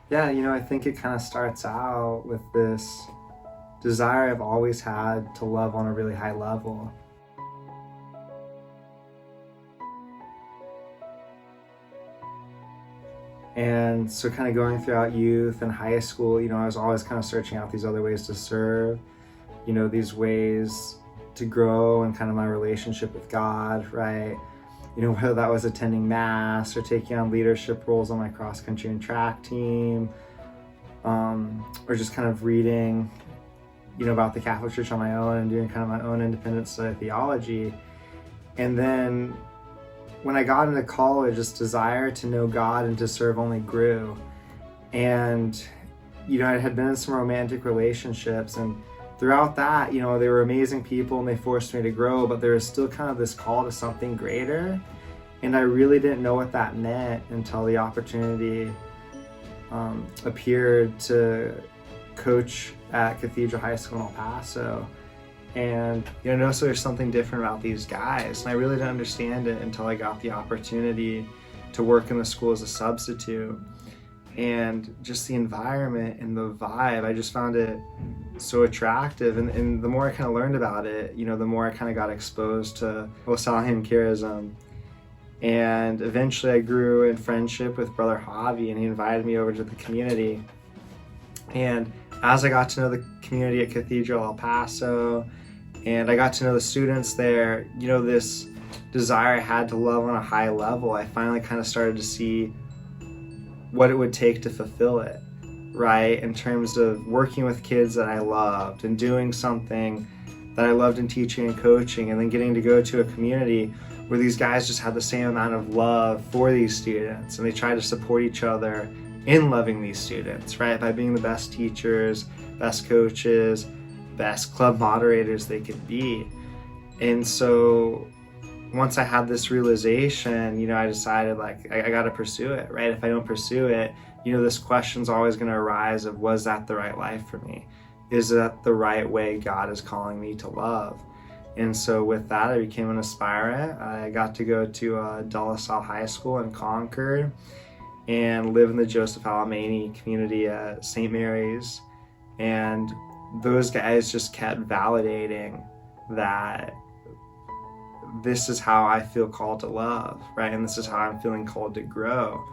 Yeah, I think it kind of starts out with this desire I've always had to love on a really high level. And so, kind of going throughout youth and high school, I was always kind of searching out these other ways to serve, these ways to grow and kind of my relationship with God, right? Whether that was attending mass or taking on leadership roles on my cross country and track team, or just kind of reading, about the Catholic Church on my own and doing kind of my own independent study of theology. And then when I got into college, this desire to know God and to serve only grew. And, I had been in some romantic relationships, and throughout that, they were amazing people and they forced me to grow, but there was still kind of this call to something greater. And I really didn't know what that meant until the opportunity appeared to coach at Cathedral High School in El Paso. And notice there's something different about these guys, and I really didn't understand it until I got the opportunity to work in the school as a substitute. And just the environment and the vibe, I just found it so attractive. And the more I kind of learned about it, the more I kind of got exposed to Salle and charism. And eventually I grew in friendship with Brother Javi, and he invited me over to the community. And as I got to know the community at Cathedral El Paso, and I got to know the students there, this desire I had to love on a high level, I finally kind of started to see what it would take to fulfill it, right? In terms of working with kids that I loved and doing something that I loved in teaching and coaching, and then getting to go to a community where these guys just had the same amount of love for these students, and they tried to support each other in loving these students, right? By being the best teachers, best coaches, best club moderators they could be. And so once I had this realization, I decided I got to pursue it, right? If I don't pursue it, this question's always going to arise of, was that the right life for me? Is that the right way God is calling me to love? And so with that, I became an aspirant. I got to go to De La Salle High School in Concord and live in the Joseph Alamany community at St. Mary's. And those guys just kept validating that this is how I feel called to love, right? And this is how I'm feeling called to grow.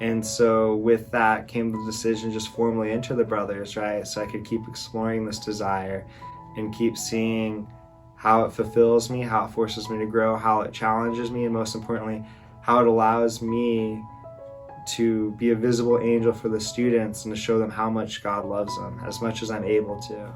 And so with that came the decision just formally enter the brothers, right? So I could keep exploring this desire and keep seeing how it fulfills me, how it forces me to grow, how it challenges me, and most importantly, how it allows me to be a visible angel for the students and to show them how much God loves them as much as I'm able to.